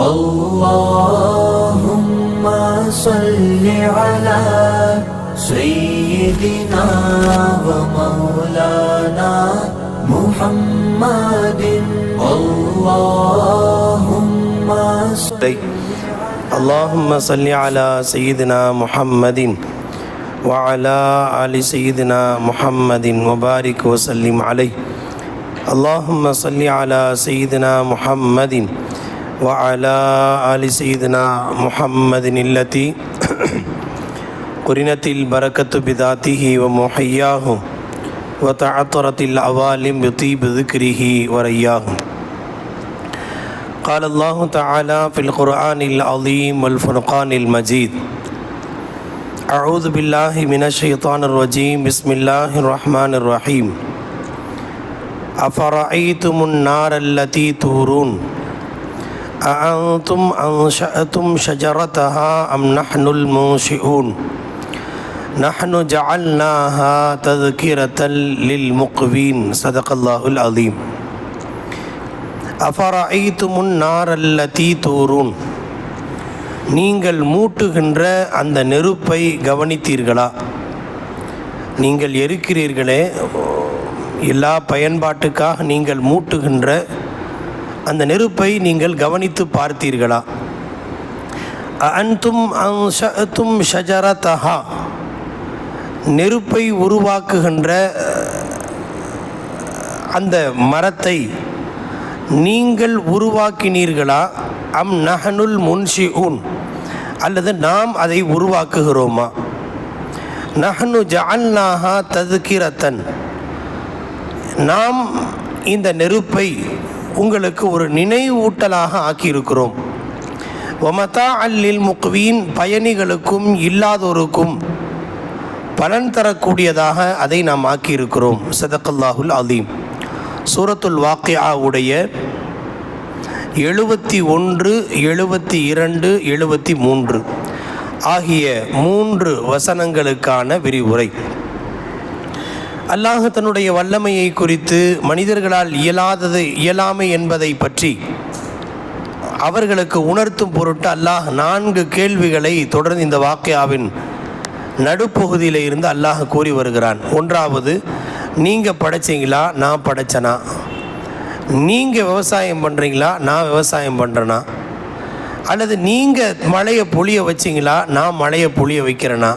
اللهم صل على سيدنا ومولانا محمد اللهم صل على سيدنا محمد وعلى آل سيدنا محمد وبارك وسلم عليه. اللهم صل على سيدنا محمد وعلى آل سيدنا محمد التي قرنت البركة بذاته ومحياه وتعطرت العوالم بطيب ذكره ورياه. قال الله تعالى في القرآن العظيم والفرقان المجيد: أعوذ بالله من الشيطان الرجيم. بسم الله الرحمن الرحيم. أفرأيتم النار التي تورون أأنتم أنشأتم شجرتها أم نحن المنشئون نحن جعلناها تذكرة للمقوين. صدق الله العظيم. أفرأيتم النار التي تورون. நீங்கள் மூட்டுகின்ற அந்த நெருப்பை கவனித்தீர்களா? நீங்கள் எரிக்கிறீர்களே, எல்லா பயன்பாட்டுக்காக நீங்கள் மூட்டுகின்ற அந்த நெருப்பை நீங்கள் கவனித்து பார்த்தீர்களா? அன்தும் அன்ஷஅதும் ஷஜரதஹா. நெருப்பை உருவாக்குகின்ற அந்த மரத்தை நீங்கள் உருவாக்கினீர்களா? அம் நஹனுல் முன்ஷிஊன். அல்லது நாம் அதை உருவாக்குகிறோமா? நஹ்னு ஜஅல்னாஹா தذ்கிரத்தன். நாம் இந்த நெருப்பை உங்களுக்கு ஒரு நினைவூட்டலாக ஆக்கியிருக்கிறோம். வமதாஅல் லில் முக்வீன். பயணிகளுக்கும் இல்லாதோருக்கும் பலன் தரக்கூடியதாக அதை நாம் ஆக்கியிருக்கிறோம். ஸதகல்லாஹுல் அலீம். சூரத்துல் வாக்கிஆவுடைய 71, 72, 73 ஆகிய 3 வசனங்களுக்கான விரிவுரை. அல்லாஹ் தன்னுடைய வல்லமையை குறித்து, மனிதர்களால் இயலாமை என்பதை பற்றி அவர்களுக்கு உணர்த்தும் பொருட்டு அல்லாஹ் 4 கேள்விகளை தொடர்ந்து இந்த வாக்கியாவின் நடுப்பகுதியில் இருந்து அல்லாஹ் கூறி வருகிறான். ஒன்றாவது, நீங்கள் படைச்சிங்களா, நான் படைச்சனா? நீங்கள் விவசாயம் பண்ணுறீங்களா, நான் விவசாயம் பண்ணுறேனா? அல்லது நீங்கள் மழையை பொழிய வச்சிங்களா, நான் மழையை பொழிய வைக்கிறேனா?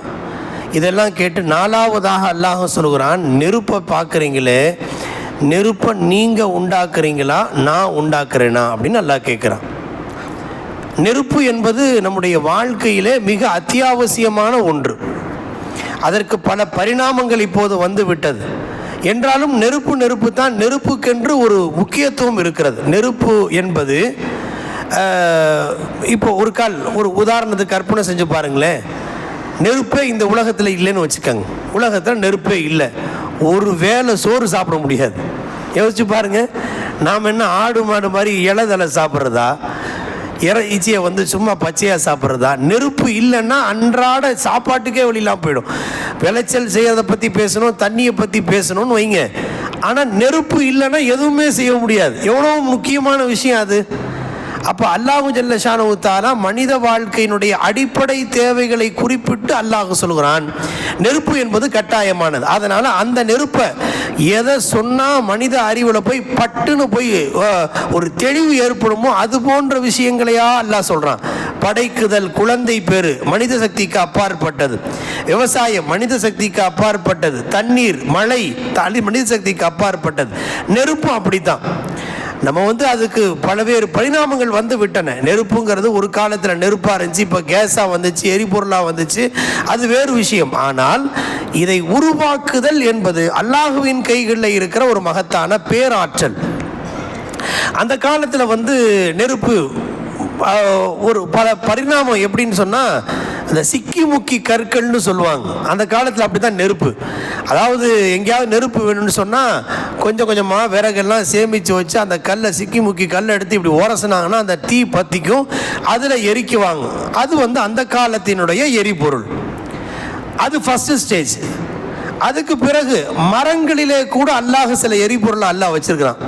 இதெல்லாம் கேட்டு 4வதாக அல்லாஹ் சொல்கிறான், நெருப்பை பார்க்குறீங்களே, நெருப்பை நீங்கள் உண்டாக்குறீங்களா, நான் உண்டாக்குறேனா அப்படின்னு அல்லாஹ் கேட்குறான். நெருப்பு என்பது நம்முடைய வாழ்க்கையிலே மிக அத்தியாவசியமான ஒன்று. அதற்கு பல பரிணாமங்கள் இப்போது வந்து விட்டது. என்றாலும் நெருப்பு தான். நெருப்புக்கென்று ஒரு முக்கியத்துவம் இருக்கிறது. நெருப்பு என்பது இப்போ ஒரு உதாரணத்துக்கு கற்பனை செஞ்சு பாருங்களேன். நெருப்பே இந்த உலகத்தில் இல்லைன்னு வச்சுக்கோங்க. உலகத்தில் நெருப்பே இல்லை, ஒரு வேளை சோறு சாப்பிட முடியாது. யோசிச்சு பாருங்கள். நாம் என்ன ஆடு மாடு மாதிரி இலைதலை சாப்பிட்றதா, இறைச்சியை சும்மா பச்சையாக சாப்பிட்றதா? நெருப்பு இல்லைன்னா அன்றாட சாப்பாட்டுக்கே வழியெல்லாம் போயிடும். விளைச்சல் செய்யறதை பற்றி பேசணும், தண்ணியை பற்றி பேசணும்னு வைங்க. ஆனால் நெருப்பு இல்லைன்னா எதுவுமே செய்ய முடியாது. எவ்வளோ முக்கியமான விஷயம் அது. அப்போ அல்லாஹு ஜல்ல ஷானஹு தஆலா மனித வாழ்க்கையினுடைய அடிப்படை தேவைகளை குறிப்பிட்டு அல்லாஹ் சொல்கிறான், நெருப்பு என்பது கட்டாயமானது. அதனால் அந்த நெருப்பை எதை சொன்னால் மனித அறிவில் போய் பட்டுன்னு போய் ஒரு தெளிவு ஏற்படுமோ அது போன்ற விஷயங்களையா அல்லாஹ் சொல்கிறான். படைக்குதல், குழந்தை பேரு மனித சக்திக்கு அப்பாற்பட்டது. விவசாயம் மனித சக்திக்கு அப்பாற்பட்டது. தண்ணீர், மழை மனித சக்திக்கு அப்பாற்பட்டது. நெருப்பும் அப்படித்தான். நம்ம அதுக்கு பல்வேறு பரிணாமங்கள் வந்து விட்டன. நெருப்புங்கிறது ஒரு காலத்தில் நெருப்பாக இருந்துச்சு, இப்போ கேஸாக வந்துச்சு, எரிபொருளாக வந்துச்சு, அது வேறு விஷயம். ஆனால் இதை உருவாக்குதல் என்பது அல்லாஹுவின் கைகளில் இருக்கிற ஒரு மகத்தான பேராற்றல். அந்த காலத்தில் நெருப்பு ஒரு பல பரிணாமம். எப்படின்னு சொன்னால், அந்த சிக்கி முக்கி கற்கள்னு சொல்லுவாங்க. அந்த காலத்தில் அப்படி தான் நெருப்பு. அதாவது எங்கேயாவது நெருப்பு வேணும்னு சொன்னால் கொஞ்சம் கொஞ்சமாக விறகெல்லாம் சேமித்து வச்சு அந்த கல்லை, சிக்கி முக்கி கல்லை எடுத்து இப்படி உரசினாங்கன்னா அந்த தீ பற்றிக்கும், அதில் எரிக்குவாங்க. அது அந்த காலத்தினுடைய எரிபொருள். அது ஃபஸ்ட்டு ஸ்டேஜ். அதுக்கு பிறகு மரங்களிலே கூட அல்லாஹ் சில எரிபொருளை அல்லாஹ் வச்சிருக்கிறான்.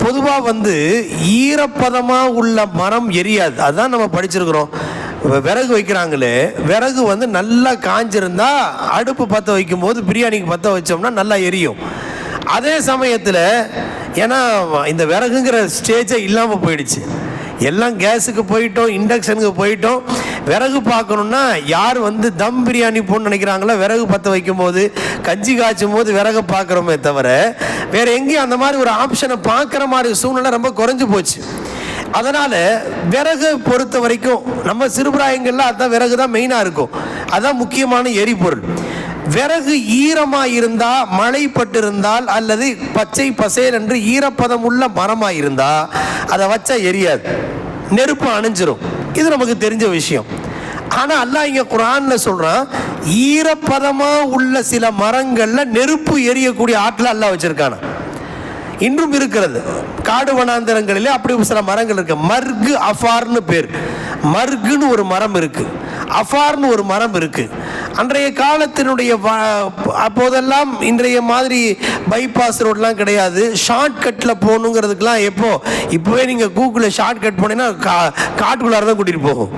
பொதுவாக வந்து ஈரப்பதமாக உள்ள மரம் எரியாது. அதுதான் நம்ம படிச்சிருக்கிறோம். விறகு வைக்கிறாங்களே, விறகு வந்து நல்லா காஞ்சிருந்தா அடுப்பு பற்ற வைக்கும்போது பிரியாணிக்கு பற்ற வச்சோம்னா நல்லா எரியும். அதே சமயத்தில் ஏன்னா இந்த விறகுங்கிற ஸ்டேஜே இல்லாமல் போயிடுச்சு, எல்லாம் கேஸுக்கு போயிட்டோம், இண்டக்ஷனுக்கு போயிட்டோம். விறகு பார்க்கணுன்னா யார் வந்து தம் பிரியாணி போன்னு நினைக்கிறாங்களோ, விறகு பற்ற வைக்கும் போது கஞ்சி காய்ச்சும் போது விறகு பார்க்குறோமே தவிர வேறு எங்கேயும் அந்த மாதிரி ஒரு ஆப்ஷனை பார்க்குற மாதிரி சூழ்நிலை ரொம்ப குறைஞ்சி போச்சு. அதனால் விறகு பொறுத்த வரைக்கும் நம்ம சிறுபிராயங்களில் அதுதான் விறகு தான் மெயினாக இருக்கும், அதுதான் முக்கியமான எரிபொருள். விறகு ஈரமாக இருந்தால், மழை பட்டிருந்தால் அல்லது பச்சை பசேல் என்று ஈரப்பதம் உள்ள மரமாக இருந்தால் அதை வச்சா எரியாது, நெருப்பு அணைஞ்சிரும். இது நமக்கு தெரிஞ்ச விஷயம். ஆனால் அல்லாஹ் இங்கே குர்ஆனில் சொல்கிறான், ஈரப்பதமாக உள்ள சில மரங்களில் நெருப்பு எரியக்கூடிய ஆற்றல் அல்லாஹ் வச்சிருக்கான. இன்றும் இருக்கிறது காடு வனாந்தரங்களிலே அப்படி சில மரங்கள் இருக்கு. மர்கு அஃபார்னு பேர். மர்குன்னு ஒரு மரம் இருக்கு, அஃபார்னு ஒரு மரம் இருக்கு. அன்றைய காலத்தினுடைய அப்போதெல்லாம் இன்றைய மாதிரி பைபாஸ் ரோட்லாம் கிடையாது. ஷார்ட்கட்டில் போகணுங்கிறதுக்கெலாம் இப்போவே நீங்கள் கூகுளில் ஷார்ட்கட் போனீங்கன்னா காட்டுக்குள்ளார தான் கூட்டிகிட்டு போகும்.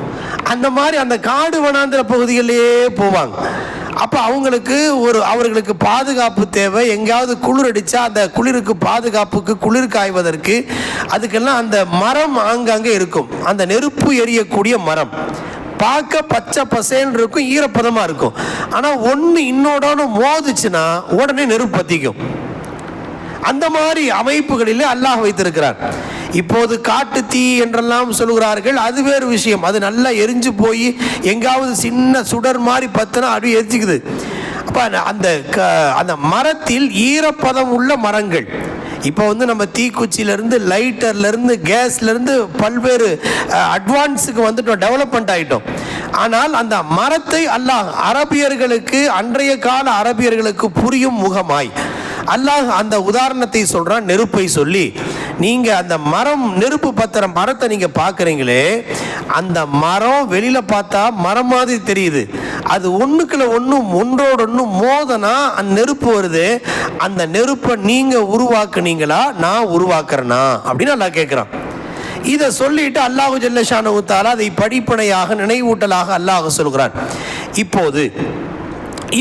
அந்த மாதிரி அந்த காடு வனாந்திர பகுதிகளிலேயே போவாங்க. அப்போ அவர்களுக்கு பாதுகாப்பு தேவை. எங்கேயாவது குளிர் அடித்தா அந்த குளிருக்கு பாதுகாப்புக்கு, குளிர் காய்வதற்கு அதுக்கெல்லாம் அந்த மரம் ஆங்காங்கே இருக்கும். அந்த நெருப்பு எரியக்கூடிய மரம் பார்க்க பச்சை பசேன்னு இருக்கும், ஈரப்பதமாக இருக்கும். ஆனால் ஒன்று இன்னோட மோதுச்சுன்னா உடனே நெருப்பு பற்றிக்கும். அந்த மாதிரி அமைப்புகளிலே அல்லாஹ் வைத்திருக்கிறார். இப்போது காட்டு தீ என்றெல்லாம் சொல்கிறார்கள், அது வேறு விஷயம். அது நல்லா எரிஞ்சு போய் எங்காவது சின்ன சுடர் மாதிரி பத்தினா அப்படி எரிஞ்சிக்குது. அப்போ அந்த மரத்தில் ஈரப்பதம் உள்ள மரங்கள், இப்போ வந்து நம்ம தீக்குச்சியிலேருந்து, லைட்டர்லேருந்து, கேஸ்லேருந்து பல்வேறு அட்வான்ஸுக்கு வந்துட்டோம், டெவலப்மெண்ட் ஆகிட்டோம். ஆனால் அந்த மரத்தை அல்லாஹ் அரபியர்களுக்கு, அன்றைய கால அரபியர்களுக்கு புரியும் முகமாய் அல்லாஹ் அந்த உதாரணத்தை சொல்கிறான். நெருப்பை சொல்லி, நீங்கள் அந்த மரம், நெருப்பு பத்திர மரத்தை நீங்கள் பார்க்குறீங்களே, அந்த மரம் வெளியில் பார்த்தா மரம் மாதிரி தெரியுது. அது ஒன்றுக்குள்ள ஒன்றோடு ஒன்று மோதனா அந்த நெருப்பு வருது. அந்த நெருப்பை நீங்கள் உருவாக்குனீங்களா, நான் உருவாக்குறேனா அப்படின்னு அல்லாஹ் கேட்குறான். இதை சொல்லிட்டு அல்லாஹு ஜல்ல ஷானஹு தஆலா அதை படிப்பனையாக, நினைவூட்டலாக அல்லாஹ் சொல்கிறான்.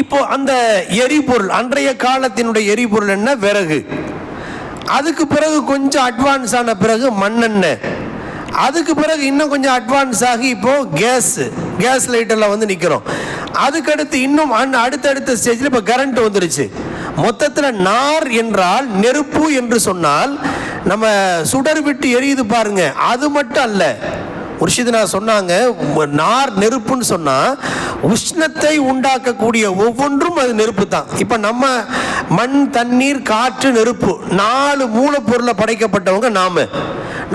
இப்போ அந்த எரிபொருள், அன்றைய காலத்தினுடைய எரிபொருள் என்ன? விறகு. அதுக்கு பிறகு கொஞ்சம் அட்வான்ஸ் ஆன பிறகு மண்ணெண்ணெய். அதுக்கு பிறகு இன்னும் கொஞ்சம் அட்வான்ஸ் ஆகி இப்போ கேஸ் லைட்டரில் வந்து நிற்கிறோம். அதுக்கடுத்து இன்னும் அடுத்தடுத்த ஸ்டேஜில் இப்போ கரண்ட் வந்துருச்சு. மொத்தத்தில் நார் என்றால் நெருப்பு என்று சொன்னால் நம்ம சுடர் விட்டு எரியுது பாருங்க, அது மட்டும் அல்ல. முர்ஷித்னா சொன்னாங்க, நார் நெருப்புன்னு சொன்னால் உஷ்ணத்தை உண்டாக்கக்கூடிய ஒவ்வொன்றும் அது நெருப்பு தான். இப்போ நம்ம மண், தண்ணீர், காற்று, நெருப்பு 4 மூலப்பொருளை படைக்கப்பட்டவங்க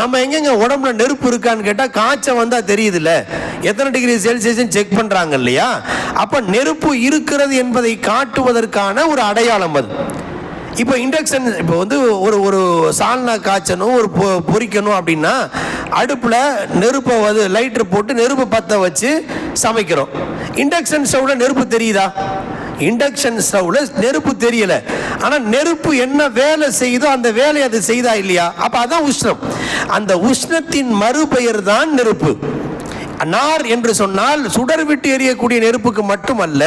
நம்ம எங்கெங்க உடம்புல நெருப்பு இருக்கான்னு கேட்டால் காய்ச்சல் வந்தால் தெரியுதுல்ல, எத்தனை டிகிரி செல்சியஸ் செக் பண்ணுறாங்க இல்லையா? அப்போ நெருப்பு இருக்கிறது என்பதை காட்டுவதற்கான ஒரு அடையாளம் அது. இப்போ இண்டக்ஷன், இப்போ வந்து ஒரு சால்னா காய்ச்சணும், ஒரு பொரிக்கணும் அப்படின்னா அடுப்பில் நெருப்பை வந்து லைட்டர் போட்டு நெருப்பை பற்ற வச்சு சமைக்கிறோம். இண்டக்ஷன் ஸ்டவ்வில் நெருப்பு தெரியுதா? இண்டக்ஷன் ஸ்டவ்வில் நெருப்பு தெரியலை. ஆனால் நெருப்பு என்ன வேலை செய்யுதோ அந்த வேலையை அது செய்தா இல்லையா? அப்போ அதான் உஷ்ணம். அந்த உஷ்ணத்தின் மறுபெயர் தான் நெருப்பு. நார் என்று சொன்னால் சுடர் விட்டு எரியக்கூடிய நெருப்புக்கு மட்டுமல்ல,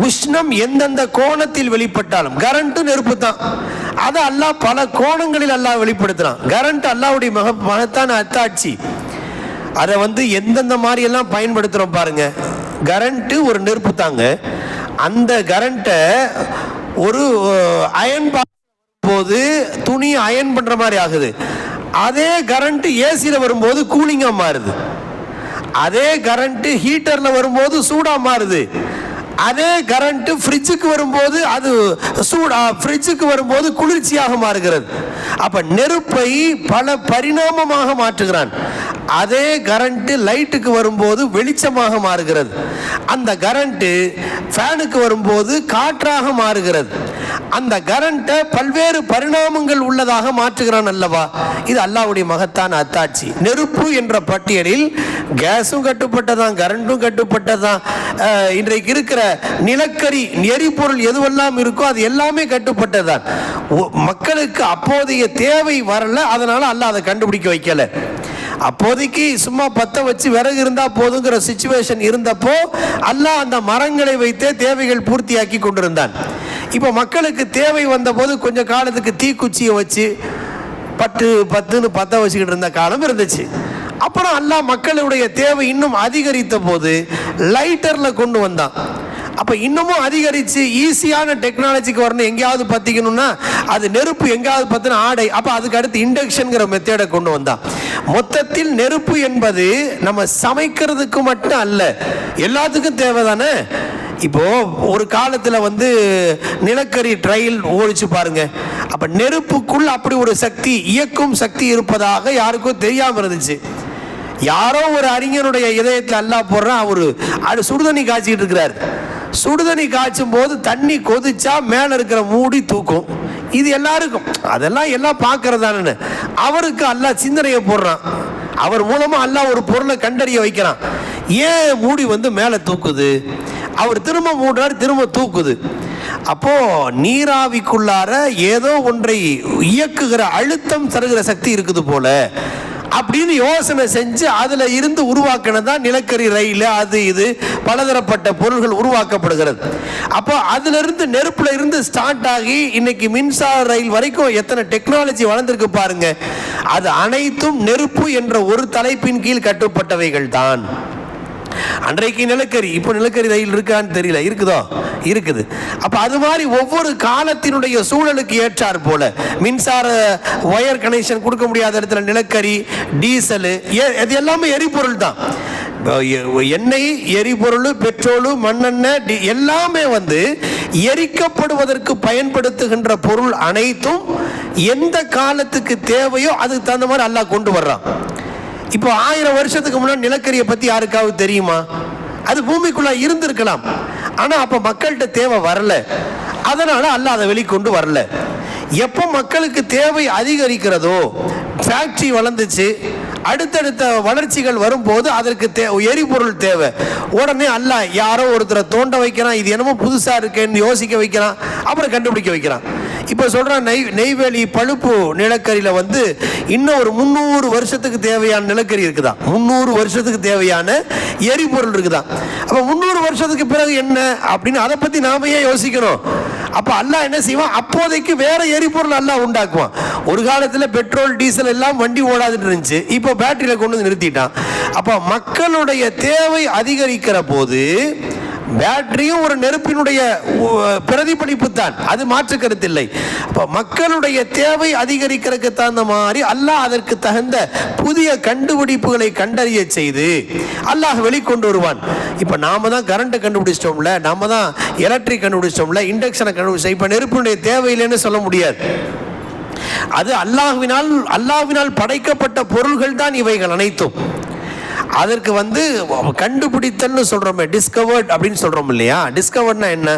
உஷ்ணம் எந்தெந்த கோணத்தில் வெளிப்பட்டாலும், கரண்ட் நெருப்பு தான், அதை அல்லாஹ் பல கோணங்களில் அல்லாஹ் வெளிப்படுத்துறான். கரண்ட் அல்லாஹ்வுடைய மகத்தான அத்தாட்சி. அதை வந்து எந்தெந்த மாதிரி எல்லாம் பயன்படுத்துறோம் பாருங்க. கரண்ட் ஒரு நெருப்பு தாங்க. அந்த கரண்ட்டை ஒரு அயன் போது துணி அயன் பண்ற மாதிரி ஆகுது. அதே கரண்ட் ஏசியில் வரும்போது கூலிங்கா மாறுது. அதே கரண்ட் ஹீட்டர்ல வரும்போது சூடா மாறுது. அதே கரண்ட் ஃப்ரிட்ஜுக்கு வரும்போது அது ஃப்ரிட்ஜுக்கு வரும்போது குளிர்ச்சியாக மாறுகிறது. அப்ப நெருப்பை பல பரிணாமமாக மாற்றுகிறான். அதே கரண்ட்டு லைட்டுக்கு வரும்போது வெளிச்சமாக மாறுகிறது. அந்த கரண்ட்டு ஃபேனுக்கு வரும்போது காற்றாக மாறுகிறது. அந்த கரண்ட்டை பல்வேறு பரிணாமங்கள் உள்ளதாக மாற்றுகிறான் அல்லவா? இது அல்லாஹ்வுடைய மகத்தான அத்தாட்சி. நெருப்பு என்ற பட்டியலில் கேஸும் கட்டுப்பட்டதான், கரண்ட்டும் கட்டுப்பட்டதான். இன்றைக்கு இருக்கிற நிலக்கரி எரிபொருள் எதுவெல்லாம் இருக்கோ அது எல்லாமே கட்டுப்பட்டதான். மக்களுக்கு அப்போதைய தேவை வரல, அதனால அல்லாஹ் அதை கண்டுபிடிக்க வைக்கல. அப்போதைக்கு சும்மா பற்ற வச்சு விறகு இருந்தா போதுங்கிற சிச்சுவேஷன் இருந்தப்போ அல்லாஹ் அந்த மரங்களை வைத்தே தேவைகள் பூர்த்தியாக்கி கொண்டிருந்தான். இப்போ மக்களுக்கு தேவை வந்த போது கொஞ்ச காலத்துக்கு தீக்குச்சியை வச்சு பத்துன்னு பற்ற வச்சுக்கிட்டு இருந்த காலம் இருந்துச்சு. அப்புறம் அல்லாஹ் மக்களுடைய தேவை இன்னும் அதிகரித்த போது லைட்டரில் கொண்டு வந்தான். அப்போ இன்னமும் அதிகரித்து ஈஸியான டெக்னாலஜிக்கு வரணும். எங்கேயாவது பற்றிக்கணும்னா அது நெருப்பு, எங்கேயாவது பற்றின ஆடை. அப்போ அதுக்கு அடுத்து இண்டக்ஷனுங்கிற மெத்தேடை கொண்டு வந்தான். மொத்தத்தில் நெருப்பு என்பது நம்ம சமைக்கிறதுக்கு மட்டும் அல்ல, எல்லாத்துக்கும் தேவை தானே. இப்போ ஒரு காலத்தில் நிலக்கரி ட்ரையல் ஓடிச்சு பாருங்க. அப்போ நெருப்புக்குள் அப்படி ஒரு சக்தி, இயக்கும் சக்தி இருப்பதாக யாருக்கும் தெரியாமல் இருந்துச்சு. யாரோ ஒரு அறிஞருடைய இதயத்தில் அல்லாஹ் போடுறான். அவர் சுடுதண்ணி காய்ச்சிக்கிட்டு இருக்கிறார். சுடுதண்ணி காய்ச்சும் போது தண்ணி கொதிச்சா மேலே இருக்கிற மூடி தூக்கும். இது எல்லாருக்கும், அதெல்லாம் எல்லாம் பார்க்கறதானு அவருக்கு அல்லாஹ் சிந்தனையை போடுறான். அவர் மூலமா அல்லாஹ் ஒரு பொருளை கண்டறிய வைக்கிறான். ஏன் மூடி மேலே தூக்குது? அவர் திரும்ப மூடுறார், திரும்ப தூக்குது. அப்போ நீராவிக்குள்ளார ஏதோ ஒன்றை இயக்குகிற அழுத்தம் தருகிற சக்தி இருக்குது போல அப்படின்னு யோசனை செஞ்சு அதுல இருந்து உருவாக்கினதான் நிலக்கரி ரயில், அது இது பலதரப்பட்ட பொருள்கள் உருவாக்கப்படுகிறது. அப்போ அதுல இருந்து நெருப்புல இருந்து ஸ்டார்ட் ஆகி இன்னைக்கு மின்சார ரயில் வரைக்கும் எத்தனை டெக்னாலஜி வளர்ந்திருக்கு பாருங்க. அது அனைத்தும் நெருப்பு என்ற ஒரு தலைப்பின் கீழ் கட்டுப்பட்டவைகள் தான். அன்றைக்கு நிலக்கரி, இப்போ நிலக்கரி ரயில் இருக்கான்னு தெரியல, இருக்குதோ? இருக்குது. அப்ப அது மாதிரி ஒவ்வொரு காலத்தினுடைய சூழலுக்கு ஏற்றார் போல மின்சார ஒயர் கனெக்ஷன் கொடுக்க முடியாத இடத்துல நிலக்கரி, டீசல், இது எல்லாமே எரிபொருள் தான். எண்ணெய், எரிபொருள், பெட்ரோல், மண்ணெண்ணெய் எல்லாமே எரிக்கப்படுவதற்கு பயன்படுத்துகின்ற பொருள் அனைத்தும் எந்த காலத்துக்கு தேவையோ அதுக்கு தகுந்த மாதிரி அல்லாஹ் கொண்டு வர்றான். இப்போ 1000 வருஷத்துக்கு முன்னாடி நிலக்கரியை பத்தி யாருக்காவது தெரியுமா? அது பூமிக்குள்ள இருந்திருக்கலாம். ஆனா அப்ப மக்கள்கிட்ட தேவை வரல, அதனால அல்லாஹ் அதை வெளிக்கொண்டு வரல. எப்போ மக்களுக்கு தேவை அதிகரிக்கிறதோ, ஃபேக்டரி வளர்ந்துச்சு, அடுத்தடுத்த வளர்ச்சிகள் வரும்போது அதற்கு எரிபொருள் தேவை. உடனே அல்லாஹ் யாரோ ஒருத்தரை தோண்ட வைக்கிறான், இது என்னமோ புதுசா இருக்கேன்னு யோசிக்க வைக்கிறான், அப்புறம் கண்டுபிடிக்க வைக்கிறான். இப்போ சொல்றான் நெய்வேலி பழுப்பு நிலக்கரியில இன்னும் ஒரு 300 வருஷத்துக்கு தேவையான நிலக்கரி இருக்குதான், 300 வருஷத்துக்கு தேவையான எரிபொருள் இருக்குதான். அப்ப 300 வருஷத்துக்கு பிறகு என்ன அப்படின்னு அதை பத்தி நாம ஏன் யோசிக்கணும்? அப்ப அல்லாஹ் என்ன செய்வான்? அப்போதைக்கு வேற எரிபொருள் அல்லாஹ் உண்டாக்குவான். ஒரு காலத்துல பெட்ரோல், டீசல் எல்லாம் வண்டி ஓடாதுன்னு இருந்துச்சு, இப்போ பேட்டரியில கொண்டு வந்து நிறுத்திட்டான். அப்ப மக்களுடைய தேவை அதிகரிக்கிற போது பேட்டரியும் ஒரு நெருப்பினுடைய பிரதிபலிப்பு தான், அது மாற்று கருத்தில்லை. அப்ப மக்களுடைய தேவை அதிகரிக்கிறதுக்கு தகுந்த மாதிரி அல்லாஹ் அதற்கு தகுந்த புதிய கண்டுபிடிப்புகளை கண்டறிய செய்து அல்லாஹ் வெளிக்கொண்டு வருவான். இப்ப நாம தான் கரண்ட் கண்டுபிடிச்சிட்டோம்ல, நாம தான் எலக்ட்ரிக் கண்டுபிடிச்சிட்டோம்ல, இண்டக்ஷனை கண்டுபிடிச்சோம், இப்ப நெருப்பினுடைய தேவையில்லைன்னு சொல்ல முடியாது. அது அல்லாஹ்வினால் படைக்கப்பட்ட பொருள்கள் தான் இவைகள் அனைத்தும். அதற்கு கண்டுபிடித்தல்னு சொல்றோமே, டிஸ்கவர்ட் அப்படின்னு சொல்றோம் இல்லையா? டிஸ்கவர்ட்னா என்ன?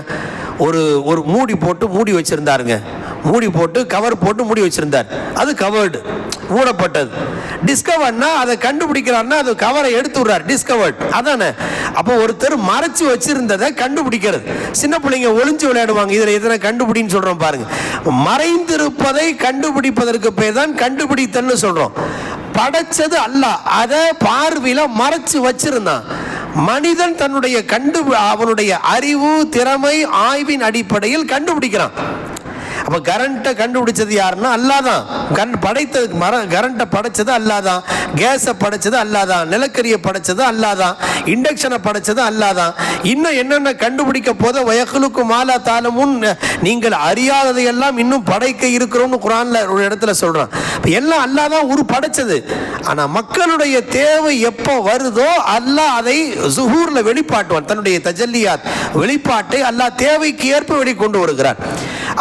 ஒரு மூடி போட்டு மூடி வச்சிருந்தாருங்க, மூடி போட்டு கவர் போட்டு மூடி வச்சிருந்தார், அது கவர்டு, மூடப்பட்டது. டிஸ்கவர்ட்னா அதை கண்டுபிடிக்கிறார்னா அது கவரை எடுத்து விடுறார், டிஸ்கவர்ட் அதானே. அப்போ ஒருத்தர் மறைச்சு வச்சிருந்ததை கண்டுபிடிக்கிறது. சின்ன பிள்ளைங்க ஒளிஞ்சு விளையாடுவாங்க, இதுல எத்தனை கண்டுபிடின்னு சொல்றோம் பாருங்க. மறைந்திருப்பதை கண்டுபிடிப்பதற்கு பேர் தான் கண்டுபிடித்தல்னு சொல்றோம். படைச்சது அல்லாஹ், அதை பார்வையில மறைச்சு வச்சிருந்தான். மனிதன் தன்னுடைய அவனுடைய அறிவு, திறமை, ஆய்வின் அடிப்படையில் கண்டுபிடிக்கிறான். அப்ப கரண்ட்டை கண்டுபிடிச்சது யாருன்னா அல்லாஹ் தான். படைத்தது கரண்ட்டை படைச்சது அல்லாஹ் தான், கேஸை படைச்சது அல்லாஹ் தான், நிலக்கரியை படைச்சது அல்லாஹ் தான், இண்டக்ஷனை படைச்சது அல்லாஹ் தான். இன்னும் என்னென்ன கண்டுபிடிக்க போத வயகுலுக்கு மாலா தாலமுன், நீங்கள் அறியாததையெல்லாம் இன்னும் படைக்க இருக்கிறோம்னு குர்ஆன்ல ஒரு இடத்துல சொல்றான். எல்லாம் அல்லாஹ் தான் ஒரு படைச்சது. ஆனா மக்களுடைய தேவை எப்போ வருதோ அல்லாஹ் அதை ஸுஹூர்ல வெளிப்பாட்டுவான். தன்னுடைய தஜல்லியாத் வெளிப்பாட்டை அல்லாஹ் தேவைக்கு ஏற்ப வெளிக்கொண்டு வருகிறார்.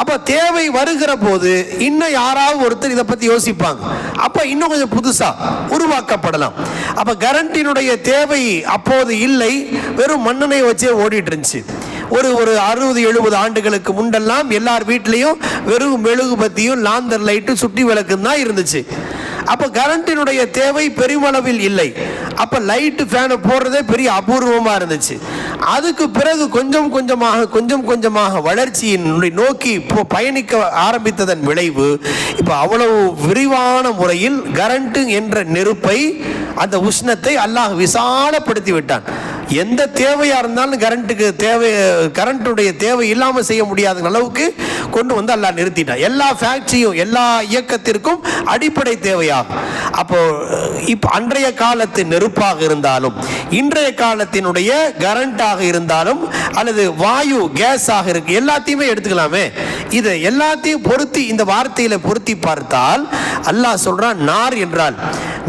அப்போ தேவை வருகிற போது இன்னும் யாராவது ஒருத்தர் இதை பற்றி யோசிப்பாங்க, அப்போ இன்னும் கொஞ்சம் புதுசாக உருவாக்கப்படலாம். அப்போ கரண்டினுடைய தேவை அப்போது இல்லை, வெறும் மண்ணெண்ணெயை வச்சே ஓடிட்டு இருந்துச்சு. ஒரு 60-70 ஆண்டுகளுக்கு முன்னெல்லாம் எல்லார் வீட்லேயும் வெறும் மெழுகுபத்தியும் லாந்தர் லைட்டு சுட்டி விளக்கும் தான் இருந்துச்சு. அப்போ கரண்டினுடைய தேவை பெருமளவில் இல்லை. அப்போ லைட்டு ஃபேனை போடுறதே பெரிய அபூர்வமாக இருந்துச்சு. அதுக்கு பிறகு கொஞ்சம் கொஞ்சமாக வளர்ச்சியை நோக்கி இப்போ பயணிக்க ஆரம்பித்ததன் விளைவு இப்போ அவ்வளவு விரிவான முறையில் கரண்ட் என்ற நெருப்பை, அந்த உஷ்ணத்தை அல்லாஹ் விசாலப்படுத்தி விட்டான். எந்த தேவையாக இருந்தாலும் கரண்ட்டுடைய தேவை இல்லாமல் செய்ய முடியாத அளவுக்கு கொண்டு வந்து அல்லாஹ் நிறுத்திட்டான். எல்லா ஃபேக்டரியும் எல்லா இயக்கத்திற்கும் அடிப்படை தேவையாகும். அப்போ இப்போ அன்றைய காலத்து நெருப்பாக இருந்தாலும், இன்றைய காலத்தினுடைய கரண்டாக இருந்தாலும், அல்லது வாயு கேஸாக இருக்கு, எல்லாத்தையுமே எடுத்துக்கலாமே. இதை எல்லாத்தையும் பொருத்தி இந்த வார்த்தையில பொருத்தி பார்த்தால் அல்லாஹ் சொல்றான், நார் என்றால்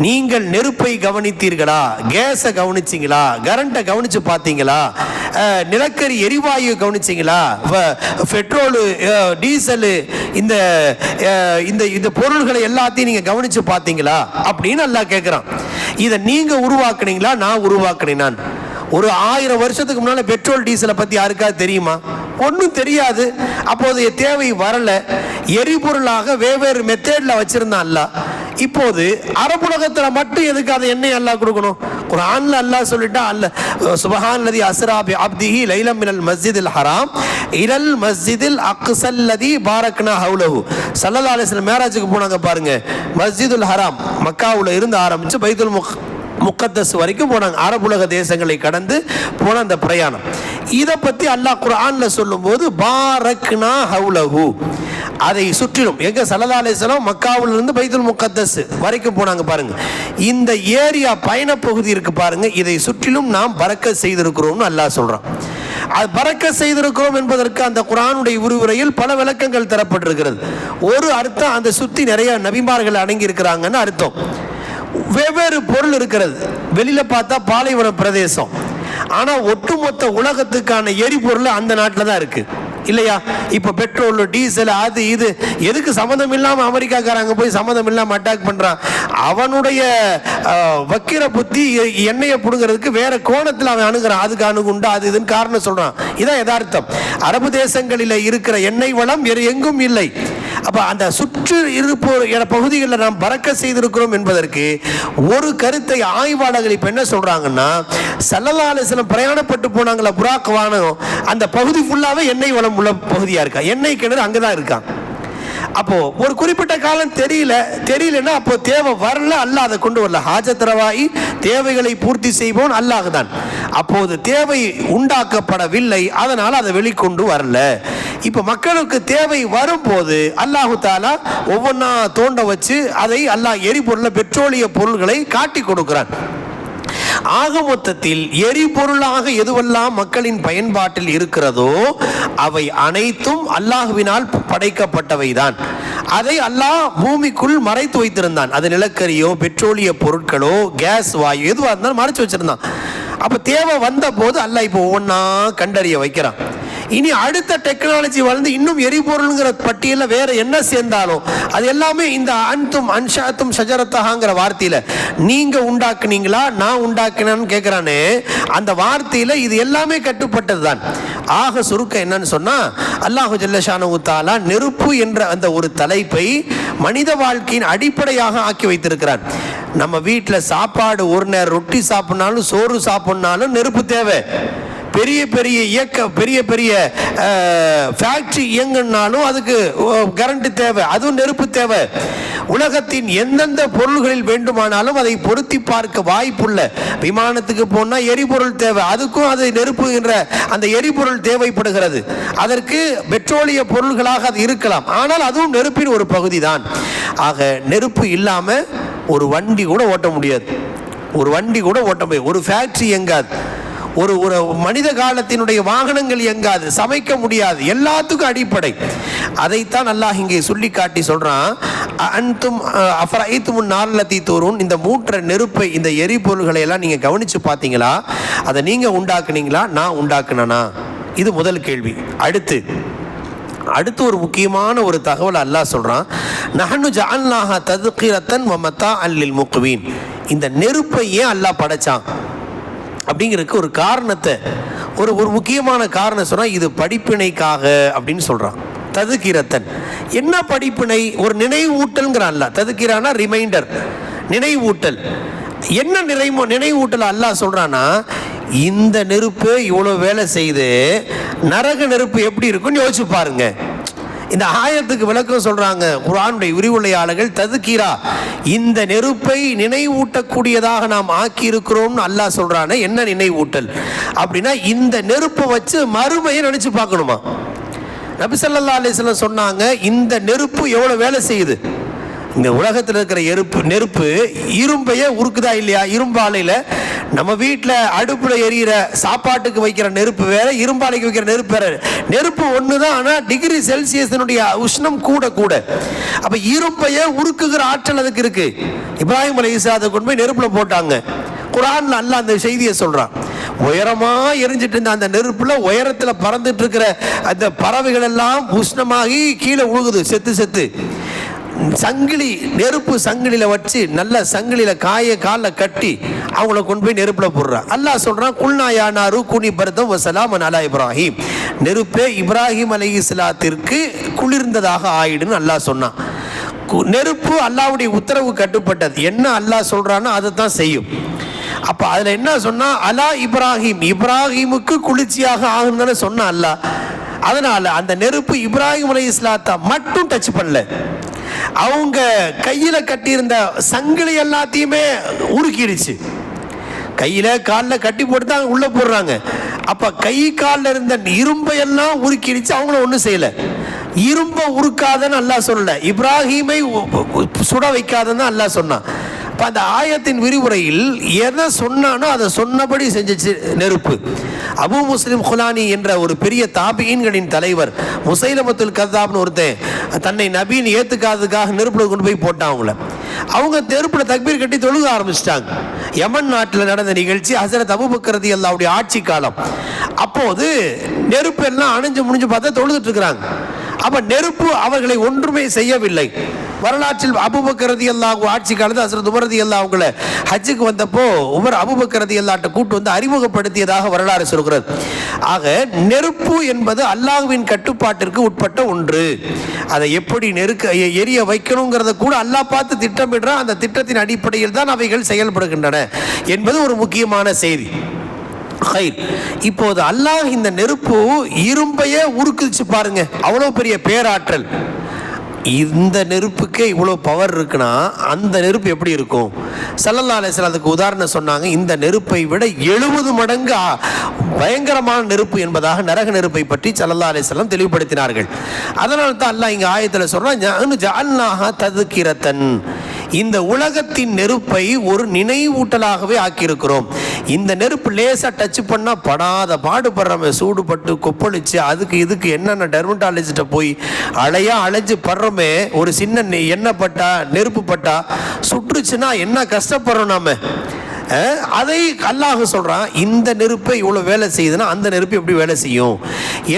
நீங்கள் நெருப்பை கவனித்தீர்களா, கேஸை கவனிச்சிங்களா, கரண்ட்டை கவனிச்சு பார்த்தீங்களா, நிலக்கரி எரிவாயு கவனிச்சிங்களா, பெட்ரோலு டீசலு, இந்த இந்த பொருள்களை எல்லாத்தையும் நீங்க கவனிச்சு பார்த்தீங்களா அப்படின்னு அல்லாஹ் கேட்கிறான். இதை நீங்க உருவாக்குனீங்களா, நான் உருவாக்குனேன்? ஒரு 1000 வருஷத்துக்கு முன்னால பெட்ரோல் டீசலை பத்தி யாருக்காவது தெரியுமா? ஒன்றும் தெரியாது. அப்போதைய தேவை வரல. எரிபொருளாக வெவ்வேறு மெத்தேட்ல வச்சிருந்தான் அல்லாஹ். இப்போது அரபுலகத்தில் மட்டும் எதுக்கு அதை எண்ணெய் அல்லாஹ் கொடுக்கணும்? குர்ஆன்ல அல்லாஹ் சொல்லிட்டா, அல்லாஹ் சுப்ஹானல்லதி அஸ்ரா பி அப்திஹி லைலம் மினல் மஸ்ஜிதில் ஹராம் இலல் மஸ்ஜிதில் அக்ஸல்லதி பாரக்னா ஹவுலஹு. ஸல்லல்லாஹு அலைஹி வஸல்லம் மேராஜுக்கு போனாங்க பாருங்க. மஸ்ஜிதுல் ஹராம் மக்காவுல இருந்து ஆரம்பிச்சு பைத்துல் முக்கத்தஸ் வரைக்கும் போனாங்க. அரபுலக தேசங்களை கடந்து போன அந்த பிரயாணம். இதை பற்றி அல்லாஹ் குர்ஆன்ல சொல்லும்போது பாரக்னா ஹவுலஹு, அதை சுற்றிலும், எங்க ஸல்லல்லாஹு அலைஹி வஸல்லம் மக்காவில் இருந்து பைத்துல் முக்கத்தஸ் வரைக்கும் போனாங்க பாருங்க. இந்த ஏரியா பயணப்பகுதி இருக்கு பாருங்க, இதை சுற்றிலும் நாம் பரக்கத் செய்திருக்கிறோம்னு அல்லாஹ் சொல்றான். அது பரக்கத் செய்திருக்கிறோம் என்பதற்கு அந்த குர்ஆனுடைய விரிவுரையில் பல விளக்கங்கள் தரப்பட்டிருக்கிறது. ஒரு அர்த்தம், அந்த சுற்றி நிறைய நபிமார்கள் அடங்கி இருக்கிறாங்கன்னு அர்த்தம். வெவ்வேறு பொருள் இருக்கிறது. வெளியில பார்த்தா பாலைவன பிரதேசம், ஆனா ஒட்டுமொத்த உலகத்துக்கான எரிபொருள் அந்த நாட்டில் தான் இருக்கு இல்லையா? இப்ப பெட்ரோல் டீசல் அது இது எதுக்கு சம்மந்தம் இல்லாம அமெரிக்காக்காரங்க போய் சம்மந்தம் இல்லாம அட்டாக் பண்றான்? அவனுடைய வக்கிர புத்தி எண்ணெயை புடுங்கிறதுக்கு வேற கோணத்தில் அவன் அணுகிறான். அதுக்கு அணுகுண்டா அது இதுன்னு காரணம் சொல்றான். இதான் யதார்த்தம். அரபு தேசங்களில் இருக்கிற எண்ணெய் வளம் வேறு எங்கும் இல்லை. அப்ப அந்த சுற்று இருப்போர் பகுதிகளில் நாம் பறக்க செய்திருக்கிறோம் என்பதற்கு ஒரு கருத்தை ஆய்வாளர்கள் இப்ப என்ன சொல்றாங்கன்னா, ஸல்லல்லாஹு அலைஹி வஸல்லம் பிரயாணப்பட்டு போனாங்களா புராக் வானம், அந்த பகுதி ஃபுல்லாவே எண்ணெய் வளம் உள்ள பகுதியா இருக்கா, எண்ணெய் கிணறு அங்கதான் இருக்கான். அப்போ ஒரு குறிப்பிட்ட காலம் தெரியலன்னா அப்போ தேவை வரல, அல்லாஹ் அதை கொண்டு வரல. ஹாஜத்ரவாயி, தேவைகளை பூர்த்தி செய்வோன் அல்லாஹ் தான். அப்போது தேவை உண்டாக்கப்படவில்லை, அதனால அதை வெளிக்கொண்டு வரல. இப்ப மக்களுக்கு தேவை வரும்போது அல்லாஹு தாலா ஒவ்வொன்றா தோண்ட வச்சு அதை அல்லாஹ் எரிபொருள பெட்ரோலிய பொருள்களை காட்டி கொடுக்கிறான். ஆக மொத்தத்தில் எரிபொருளாக எதுவெல்லாம் மக்களின் பயன்பாட்டில் இருக்கிறதோ அவை அனைத்தும் அல்லாஹ்வினால் படைக்கப்பட்டவைதான். அதை அல்லாஹ் பூமிக்குள் மறைத்து வைத்திருந்தான். அது நிலக்கரியோ பெட்ரோலிய பொருட்களோ கேஸ் வாயு எதுவாக இருந்தாலும் மறைச்சு வச்சிருந்தான். அப்ப தேவை வந்த போது அல்லாஹ் இப்போ ஒவ்வொன்றா கண்டறிய வைக்கிறான். இனி அடுத்த டெக்னாலஜி வளர்ந்து இன்னும் எரிபொருள்ங்கிற பட்டியலில் வேற என்ன சேர்ந்தாலும் அது எல்லாமே இந்த அன்தும் அன்ஷாத்தும் ஷஜரத்தஹாங்கிற வார்த்தையில நீங்க உண்டாக்குனீங்களா நான் உண்டாக்கினான்னு கேட்கிறானே, அந்த வார்த்தையில இது எல்லாமே கட்டுப்பட்டது தான். ஆக சுருக்கம் என்னன்னு சொன்னா, அல்லாஹு ஜல்ல ஷானஹு தஆலா நெருப்பு என்ற அந்த ஒரு தலைப்பை மனித வாழ்க்கையின் அடிப்படையாக ஆக்கி வைத்திருக்கிறார். நம்ம வீட்டில் சாப்பாடு ஒரு நேரம் ரொட்டி சாப்பிட்னாலும் சோறு சாப்பிட்னாலும் நெருப்பு தேவை. பெரிய பெரிய பெரிய பெரிய ஃபேக்டரி இயங்கினாலும் அதுக்கு கரண்ட் தேவை, அதுவும் நெருப்பு தேவை. உலகத்தின் எந்தெந்த பொருள்களில் வேண்டுமானாலும் அதை பொருத்தி பார்க்க வாய்ப்புள்ள, விமானத்துக்கு போனா எரிபொருள் தேவை, அதுக்கும் அது நெருப்பு என்ற அந்த எரிபொருள் தேவைப்படுகிறது. அதற்கு பெட்ரோலிய பொருள்களாக அது இருக்கலாம், ஆனால் அதுவும் நெருப்பின் ஒரு பகுதி தான். ஆக நெருப்பு இல்லாம ஒரு வண்டி கூட ஓட்ட முடியாது, ஒரு ஃபேக்டரி எங்காது, ஒரு மனித காலத்தினுடைய வாகனங்கள் எங்காது, சமைக்க முடியாது, எல்லாத்துக்கும் அடிப்படை. அதைத்தான் அல்லாஹ் இங்கே சொல்லி காட்டி சொல்றான், அன்தும் அஃபரைத்துமுன் நார்லதி தூரும், இந்த மூற்ற நெருப்பை இந்த எரிபொருள்களை எல்லாம் நீங்க கவனிச்சு பார்த்தீங்களா? அதை நீங்க உண்டாக்குனீங்களா நான் உண்டாக்குனா? இது முதல் கேள்வி. அடுத்து அடுத்து ஒரு முக்கியமான ஒரு தகவல் அல்லாஹ் சொல்றான், நஹ்னு ஜஅல்நாஹா தத்கிரத்தன் வ மத்தாஅன் லில் முக்வீன். இந்த நெருப்பை ஏன் அல்லாஹ் படைச்சான் அப்படிங்கிறதுக்கு ஒரு காரணத்தை, ஒரு முக்கியமான காரணம் சொன்னா, இது படிப்பினைக்காக அப்படின்னு சொல்றான். ததுக்கிரத்தன் என்ன படிப்பினை? ஒரு நினைவூட்டல்ங்கிற அல்லாஹ். ததுக்கிரானா ரிமைண்டர், நினைவூட்டல். என்ன நினைவூட்டல் அல்லாஹ் சொல்றான்னா, இந்த நெருப்பு இவ்வளோ வேலை செய்து நரக நெருப்பு எப்படி இருக்குன்னு யோசிச்சு பாருங்க. இந்த ஆயத்துக்கு விளக்கம் சொல்றாங்க குர்ஆனுடைய விரிவுரையாளர்கள். ததுக்கீரா, இந்த நெருப்பை நினைவூட்டக்கூடியதாக நாம் ஆக்கி இருக்கிறோம்னு அல்லாஹ் சொல்றானே. என்ன நினைவூட்டல் அப்படின்னா, இந்த நெருப்பை வச்சு மறுமையை நினைச்சு பார்க்கணுமா. நபி ஸல்லல்லாஹு அலைஹி வஸல்லம் சொன்னாங்க, இந்த நெருப்பு எவ்வளவு வேலை செய்யுது. இந்த உலகத்தில் இருக்கிற நெருப்பு இரும்பையே உருக்குதா இல்லையா? இரும்பாலையில் நம்ம வீட்டில் அடுப்பில் எரியிற சாப்பாட்டுக்கு வைக்கிற நெருப்பு வேற, இரும்பாலைக்கு வைக்கிற நெருப்பு வேற. நெருப்பு ஒன்று தான், ஆனால் டிகிரி செல்சியஸினுடைய உஷ்ணம் கூட கூட. அப்போ இரும்பையே உருக்குகிற ஆற்றல் அதுக்கு இருக்கு. இப்ராஹிம் அலைஹிஸ்ஸலாம் அதை கொண்டு போய் நெருப்பில் போட்டாங்க. குர்ஆன்ல அல்லாஹ் அந்த செய்தியை சொல்றான். உயரமா எரிஞ்சிட்டு இருந்த அந்த நெருப்புல உயரத்தில் பறந்துட்டு இருக்கிற அந்த பறவைகள் எல்லாம் உஷ்ணமாகி கீழே உழுகுது செத்து செத்து. சங்கிலி, நெருப்பு சங்கிலியில் வச்சு நல்ல சங்கிலியில் காலில் கட்டி அவங்கள கொண்டு போய் நெருப்பில் போடுறான். அல்லாஹ் சொல்றான், குல்னா யா நாரு கூனி பர்தம் வ ஸலாமன் அலா இப்ராஹிம். நெருப்பே இப்ராஹிம் அலைஹிஸ்ஸலாத்திற்கு குளிர்ந்ததாக ஆயிடுன்னு அல்லாஹ் சொன்னான். நெருப்பு அல்லாஹ்வுடைய உத்தரவு கட்டுப்பட்டது. என்ன அல்லாஹ் சொல்றானோ அதை தான் செய்யும். அப்ப அதுல என்ன சொன்னா, அலா இப்ராஹிம், இப்ராஹிமுக்கு குளிர்ச்சியாக ஆகுன்னு சொன்னா அல்லாஹ். அதனால அந்த நெருப்பு இப்ராஹிம் அலைஹிஸ்ஸலாத்தை மட்டும் டச் பண்ணல, அவங்க கையில கட்டியிருந்த சங்கிலி எல்லாத்தையுமே உருக்கிடுச்சு. கையில காலில் கட்டி போட்டு தான் உள்ள போடுறாங்க. அப்ப கை காலில் இருந்த இரும்பை எல்லாம் உருக்கிடுச்சு. அவங்கள ஒன்றும் செய்யல. இரும்பை உருக்காதன்னு அல்லாஹ் சொல்லல, இப்ராஹிமை சுட வைக்காதன்னு அல்லாஹ் சொன்னான். இப்போ அந்த ஆயத்தின் விரிவுரையில் எதை சொன்னானோ அதை சொன்னபடி செஞ்சிச்சு நெருப்பு. அபு முஸ்லிம் குலானி என்ற ஒரு பெரிய தாபியீன்களின் தலைவர், முசைலமத்துல் கத்தாப்னு ஒருத்தன் தன்னை நபின்னு ஏற்றுக்காததுக்காக நெருப்பில் கொண்டு போய் போட்டான் அவங்கள. அவங்க நெருப்பில் தக்பீர் கட்டி தொழுக ஆரம்பிச்சிட்டாங்க. யமன் நாட்டில் நடந்த நிகழ்ச்சி, ஹஸரத் அபூபக்கர் ரலியல்லாஹு ஆட்சி காலம். அப்போது நெருப்பு எல்லாம் அணைஞ்சு முடிஞ்சு பார்த்தா தொழுதுட்டு இருக்கிறாங்க. அப்ப நெருப்பு அவர்களை ஒன்றுமே செய்யவில்லை. வரலாற்றில் அபூபக்கர் ரலியல்லாஹு ஆட்சி காலத்தில் ஹஸரத் உமர் ரலியல்லாஹு அவங்கள ஹஜ்ஜுக்கு வந்தப்போ உமர் அபூபக்கர் ரலியல்லாஹு கூட்டு வந்து அறிமுகப்படுத்தியதாக வரலாறு சொல்கிறது. ஆக நெருப்பு என்பது அல்லாஹ்வின் கட்டுப்பாட்டிற்கு உட்பட்ட ஒன்று. அதை எப்படி எரிய வைக்கணுங்கிறத கூட அல்லாஹ் பார்த்து திட்டமிடுறான். அந்த திட்டத்தின் அடிப்படையில் தான் அவைகள் செயல்படுகின்றன என்பது ஒரு முக்கியமான செய்தி. இப்போது அல்லாஹ் இந்த நெருப்பு இரும்பையே உருக்குச்சு பாருங்க, அவ்வளவு பெரிய பேராற்றல். இந்த நெருப்புக்கே இவ்வளோ பவர் இருக்குன்னா அந்த நெருப்பு எப்படி இருக்கும்? ஸல்லல்லாஹு அலைஹி வஸல்லம் அதுக்கு உதாரணம் சொன்னாங்க. இந்த நெருப்பை விட 70 மடங்கு பயங்கரமான நெருப்பு என்பதாக நரக நெருப்பை பற்றி ஸல்லல்லாஹு அலைஹி வஸல்லம் தெளிவுபடுத்தினார்கள். அதனால தான் அல்லாஹ் இங்கே ஆயத்தில் சொல்றான், ஜஅல்நாஹா தத்கிரத்தன், இந்த உலகத்தின் நெருப்பை ஒரு நினைவூட்டலாகவே ஆக்கியிருக்கிறோம். இந்த நெருப்பு லேசாக டச் பண்ணால் படாத பாடுபடுறவங்க, சூடுபட்டு கொப்பளிச்சு அதுக்கு இதுக்கு என்னென்ன டெர்மட்டாலஜிட்ட போய் அலைஞ்சு படுறோமே. ஒரு சின்ன எண்ணெய் பட்டா, நெருப்பு பட்டா சுற்றுச்சுன்னா என்ன கஷ்டப்படுறோம் நாம. அதை அல்லாஹ் சொல்றான், இந்த நெருப்பை இவ்வளவு வேலை செய்யுதுன்னா அந்த நெருப்பு எப்படி வேலை செய்யும்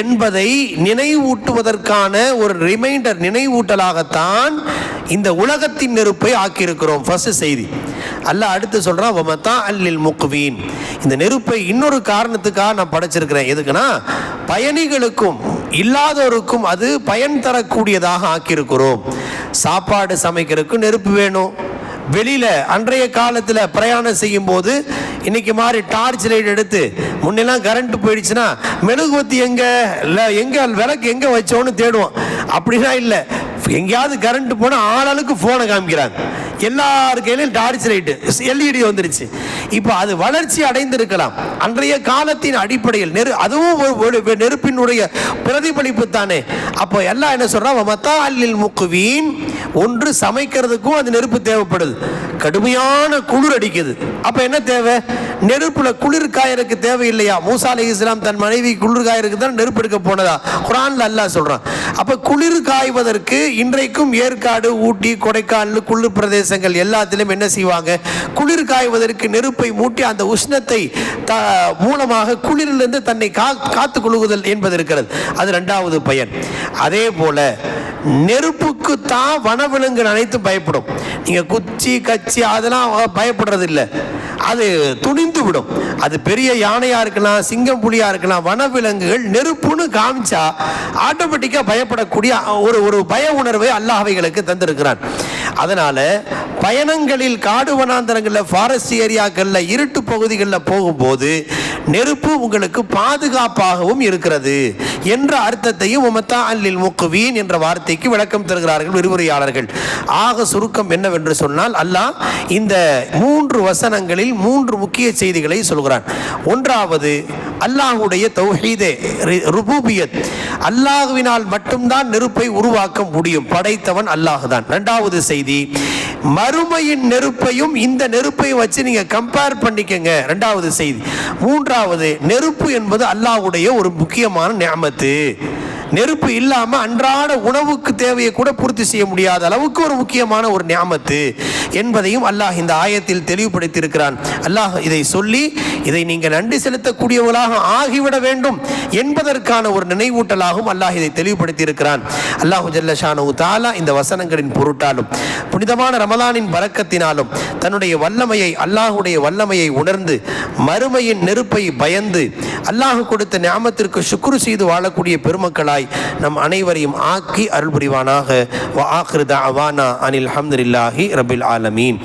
என்பதை நினைவூட்டுவதற்கான ஒரு ரிமைண்டர், நினைவூட்டலாகத்தான் இந்த உலகத்தின் நெருப்பை ஆக்கியிருக்கிறோம். ஃபர்ஸ்ட் செய்தி. அல்லாஹ் அடுத்து சொல்றான், வமத்தாஅன் லில் முக்வீன், இந்த நெருப்பை இன்னொரு காரணத்துக்காக நான் படைச்சிருக்கிறேன். எதுக்குன்னா பயணிகளுக்கும் இல்லாதோருக்கும் அது பயன் தரக்கூடியதாக ஆக்கியிருக்கிறோம். சாப்பாடு சமைக்கிறதுக்கு நெருப்பு வேணும். வெளியில் அன்றைய காலத்தில் பிரயாணம் செய்யும் போது இன்னைக்கு மாதிரி டார்ச் லைட் எடுத்து, முன்னெல்லாம் கரண்ட் போயிடுச்சுன்னா மெழுகுவத்தி எங்கே விளக்கு எங்கே வச்சோன்னு தேடுவோம். அப்படிலாம் இல்லை, எங்கேயாவது கரண்ட் போனால் ஆளாளுக்கு ஃபோனை காமிக்கிறாங்க. எல்லாரு கையிலும் டார்ச் லைட்டு, எல்இடி வந்துருச்சு. இப்போ அது வளர்ச்சி அடைந்திருக்கலாம். அன்றைய காலத்தின் அடிப்படையில் அதுவும் ஒரு நெருப்பினுடைய பிரதிபலிப்பு தானே. அப்போ எல்லாம் என்ன சொல்றான், வமத்தாஅன் லில் முக்வீன், ஒன்று சமைக்கிறதுக்கும் அந்த நெருப்பு தேவைப்படுது. கடுமையான குளிர் அடிக்குது, அப்ப என்ன தேவை? நெருப்புல குளிர் காயறதுக்கு தேவை இல்லையா? மூசா அலைஹிஸ்ஸலாம் தன் மனைவி குளிர் காயறதுக்கு தான் நெருப்பு எடுக்க போனதா குர்ஆன்ல அல்லாஹ் சொல்றான். அப்ப குளிர் காய்வதற்கு இன்றைக்கும் ஏற்காடு, ஊட்டி, கொடைக்கானல் குளிர் பிரதேசங்கள் எல்லாத்திலும் என்ன செய்வாங்க? குளிர் காய்வதற்கு நெருப்பை மூட்டி அந்த உஷ்ணத்தை மூலமாக குளிரிலிருந்து தன்னை காத்துக் கொள்ளுதல் என்பது இருக்கிறது. அது இரண்டாவது பயன். அதே போல நெருப்புக்கு தான் வனவிலங்குகள் அனைத்தும் பயப்படும். நீங்க குச்சி கச்சி அதெல்லாம் பயப்படுறது இல்லை, அது துணிந்து விடும். அது பெரிய யானையா இருக்கலாம், சிங்கம் புலியா இருக்கலாம், வனவிலங்குகள் நெருப்புன்னு காமிச்சா ஆட்டோமேட்டிக்கா பயப்படக்கூடிய ஒரு பய உணர்வை அல்லாஹ் அவைகளுக்கு தந்திருக்கிறான். அதனால பயணங்களில் காடு வனாந்தரங்களில் ஃபாரஸ்ட் ஏரியாக்களில் இருட்டு பகுதிகளில் போகும்போது நெருப்பு உங்களுக்கு பாதுகாப்பாகவும் இருக்கிறது என்ற அர்த்தத்தையும் உமத்தாஅல் முக்வீன் என்ற வார்த்தைக்கு விளக்கம் தருகிறார்கள் விரிவுரையாளர்கள். ஆக சுருக்கம் என்னவென்று சொன்னால், அல்லாஹ் இந்த 3 வசனங்களில் 3 முக்கிய செய்திகளை சொல்கிறான். ஒன்றாவது, அல்லாஹுடைய தௌஹீதே ருபூபியத், அல்லாஹ்வினால் மட்டும்தான் நெருப்பை உருவாக்க முடியும், படைத்தவன் அல்லாஹ் தான். இரண்டாவது செய்தி, மறுமையின் நெருப்பையும் இந்த நெருப்பை வச்சு நீங்க கம்பேர் பண்ணிக்கங்க, இரண்டாவது செய்தி. மூன்றாவது, நெருப்பு என்பது அல்லாஹ்வுடைய ஒரு முக்கியமான நிஅமத்து. நெருப்பு இல்லாம அன்றாட உணவுக்கு தேவையை கூட பூர்த்தி செய்ய முடியாத அளவுக்கு ஒரு முக்கியமான ஒரு நிஅமத்து என்பதையும் அல்லாஹ் இந்த ஆயத்தில் தெளிவுபடுத்தி இருக்கிறான். அல்லாஹ் இதை சொல்லி இதை நீங்கள் நன்றி செலுத்தக்கூடியவர்களாக ஆகிவிட வேண்டும் என்பதற்கான ஒரு நினைவூட்டலாகவும் அல்லாஹ் இதை தெளிவுபடுத்தி இருக்கிறான். அல்லாஹு ஜல்ல ஷானஹு தஆலா இந்த வசனங்களின் பொருட்டாலும் புனிதமான ரமலானின் பரக்கத்தினாலும் தன்னுடைய வல்லமையை, அல்லாஹுடைய வல்லமையை உணர்ந்து மறுமையின் நெருப்பை பயந்து அல்லாஹ் கொடுத்த நிஅமத்திற்கு ஷுக்ர் செய்து வாழக்கூடிய பெருமக்களாய் நம் அனைவரையும் ஆக்கி அருள் புரிவானாக. வ ஆகிரு தஅவானா அனில் ஹம்துலில்லாஹி ரப்பில் ஆலமீன்.